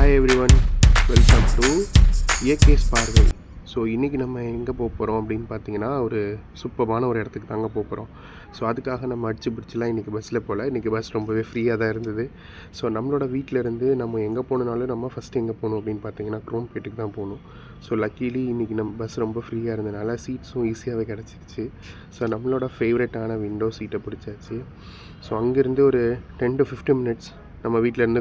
Hi everyone, welcome to ஏகேஸ் பார்வை. So இன்றைக்கி நம்ம எங்கே போக போகிறோம் அப்படின்னு பார்த்தீங்கன்னா, ஒரு சூப்பரான ஒரு இடத்துக்கு தாங்க போக போகிறோம். ஸோ அதுக்காக நம்ம அடிச்சு பிடிச்சிலாம் இன்றைக்கி பஸ்ஸில் போகல. இன்றைக்கி பஸ் ரொம்பவே ஃப்ரீயாக தான் இருந்தது. ஸோ நம்மளோட வீட்டிலேருந்து நம்ம எங்கே போகணுனாலும் நம்ம ஃபஸ்ட்டு எங்கே போகணும் அப்படின்னு பார்த்தீங்கன்னா குரோம்பேட்டுக்கு தான் போகணும். ஸோ லக்கீலி இன்றைக்கி நம்ம பஸ் ரொம்ப ஃப்ரீயாக இருந்தனால சீட்ஸும் ஈஸியாகவே கிடச்சிருச்சு. ஸோ நம்மளோட ஃபேவரட்டான விண்டோ சீட்டை பிடிச்சாச்சு. ஸோ அங்கேருந்து ஒரு 10 to 15 மினிட்ஸ் நம்ம வீட்டிலேருந்து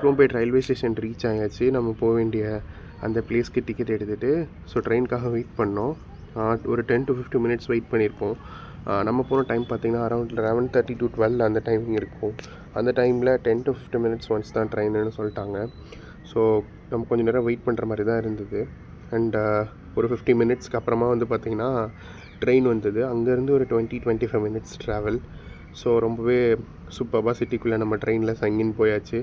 குரோம்பேட் ரயில்வே ஸ்டேஷன் ரீச் ஆயாச்சு. நம்ம போக வேண்டிய அந்த பிளேஸ்க்கு டிக்கெட் எடுத்துகிட்டு ஸோ ட்ரெயினுக்காக வெயிட் பண்ணோம். ஒரு 10 to 15 மினிட்ஸ் வெயிட் பண்ணியிருப்போம். நம்ம போன டைம் பார்த்திங்கன்னா அரௌண்ட் 11:30 to 12 அந்த டைமிங் இருக்கும். அந்த டைமில் 10 to 15 மினிட்ஸ் ஒன்ஸ் தான் ட்ரெயின்னு சொல்லிட்டாங்க. ஸோ நம்ம கொஞ்சம் நேரம் வெயிட் பண்ணுற மாதிரி தான் இருந்தது. அண்ட் ஒரு 50 மினிட்ஸ்க்கு அப்புறமா வந்து பார்த்திங்கன்னா ட்ரெயின் வந்தது. அங்கேருந்து ஒரு 20-25 மினிட்ஸ் ட்ராவல். ஸோ ரொம்பவே சூப்பராக சிட்டிக்குள்ளே நம்ம ட்ரெயினில் சங்கின்னு போயாச்சு.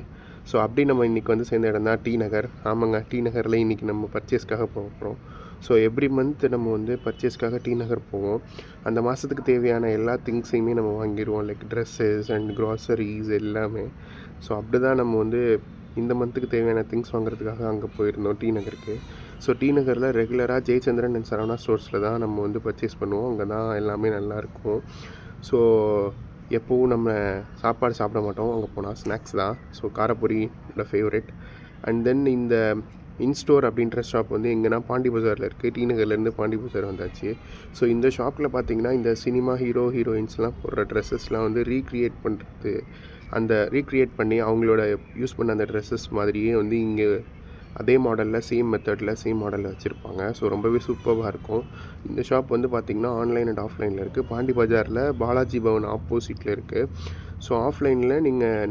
ஸோ அப்படி நம்ம இன்றைக்கி வந்து சேர்ந்த இடம் தான் டி நகர். ஆமாங்க, டி நகரில் இன்றைக்கி நம்ம பர்ச்சேஸ்க்காக போக போகிறோம். ஸோ எவ்ரி மந்த் நம்ம வந்து பர்ச்சேஸ்க்காக டி நகர் போவோம். அந்த மாதத்துக்கு தேவையான எல்லா திங்ஸையுமே நம்ம வாங்கிடுவோம், லைக் ட்ரெஸ்ஸஸ் அண்ட் க்ராசரிஸ் எல்லாமே. ஸோ அப்படி தான் நம்ம வந்து இந்த மந்த்துக்கு தேவையான திங்ஸ் வாங்குறதுக்காக அங்கே போயிருந்தோம் டி நகருக்கு. ஸோ டி நகரில் ரெகுலராக ஜெயச்சந்திரன் அண்ட் சரவணா ஸ்டோர்ஸில் தான் நம்ம வந்து பர்ச்சேஸ் பண்ணுவோம். அங்கே தான் எல்லாமே நல்லாயிருக்கும். ஸோ எப்போவும் நம்ம சாப்பாடு சாப்பிட மாட்டோம், அங்கே போனால் ஸ்நாக்ஸ் தான். ஸோ காரப்பொரி என்னோட ஃபேவரெட். அண்ட் தென் இந்த இன்ஸ்டோர் அப்படின்ற ஷாப் வந்து எங்கன்னா பாண்டி பஜாரில் இருக்குது. டி நகர்லேருந்து பாண்டி பஜார் வந்தாச்சு. ஸோ இந்த ஷாப்பில் பார்த்திங்கன்னா இந்த சினிமா ஹீரோயின்ஸ்லாம் போடுற ட்ரெஸ்ஸஸ்லாம் வந்து ரீக்ரியேட் பண்ணி அவங்களோட யூஸ் பண்ண அந்த ட்ரெஸ்ஸஸ் மாதிரியே வந்து இங்கே அதே மாடலில் சேம் மாடலில் வச்சுருப்பாங்க. ஸோ ரொம்பவே சூப்பராக இருக்கும். இந்த ஷாப் வந்து பார்த்திங்கன்னா ஆன்லைன் அண்ட் ஆஃப்லைனில் இருக்குது. பாண்டி பஜாரில் பாலாஜி பவன் ஆப்போசிட்டில் இருக்குது. ஸோ ஆஃப்லைனில் நீங்கள்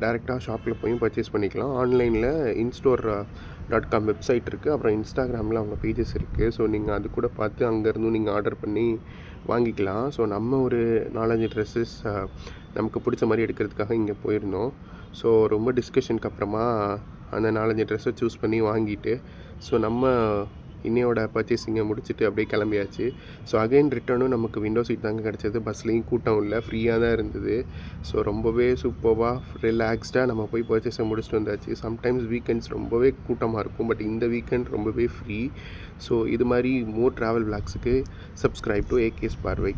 டேரெக்டாக ஷாப்பில் போய் பர்ச்சேஸ் பண்ணிக்கலாம். ஆன்லைனில் instore.com வெப்சைட் இருக்குது. அப்புறம் இன்ஸ்டாகிராமில் அவங்க பேஜஸ் இருக்குது. ஸோ நீங்கள் அது கூட பார்த்து அங்கேருந்தும் நீங்கள் ஆர்டர் பண்ணி வாங்கிக்கலாம். ஸோ நம்ம ஒரு 4-5 ட்ரெஸ்ஸஸ் நமக்கு பிடிச்ச மாதிரி எடுக்கிறதுக்காக இங்கே போயிருந்தோம். ஸோ ரொம்ப டிஸ்கஷனுக்கு அப்புறமா அந்த 4-5 ட்ரெஸ்ஸை சூஸ் பண்ணி வாங்கிட்டு ஸோ நம்ம இன்னையோட பர்ச்சேஸிங்கை முடிச்சுட்டு அப்படியே கிளம்பியாச்சு. ஸோ அகைன் ரிட்டர்னும் நமக்கு விண்டோ சீட் தாங்க கிடச்சது. பஸ்லேயும் கூட்டம் இல்லை, ஃப்ரீயாக தான் இருந்தது. ஸோ ரொம்பவே சூப்பராக ரிலாக்ஸ்டாக நம்ம போய் பர்ச்சேஸை முடிச்சுட்டு வந்தாச்சு. சம்டைம்ஸ் வீக்கெண்ட்ஸ் ரொம்பவே கூட்டமாக இருக்கும், பட் இந்த வீக்கெண்ட் ரொம்பவே ஃப்ரீ. ஸோ இது மாதிரி மோர் ட்ராவல் விளாக்ஸுக்கு சப்ஸ்கிரைப் டு ஏகேஸ் பார்வை.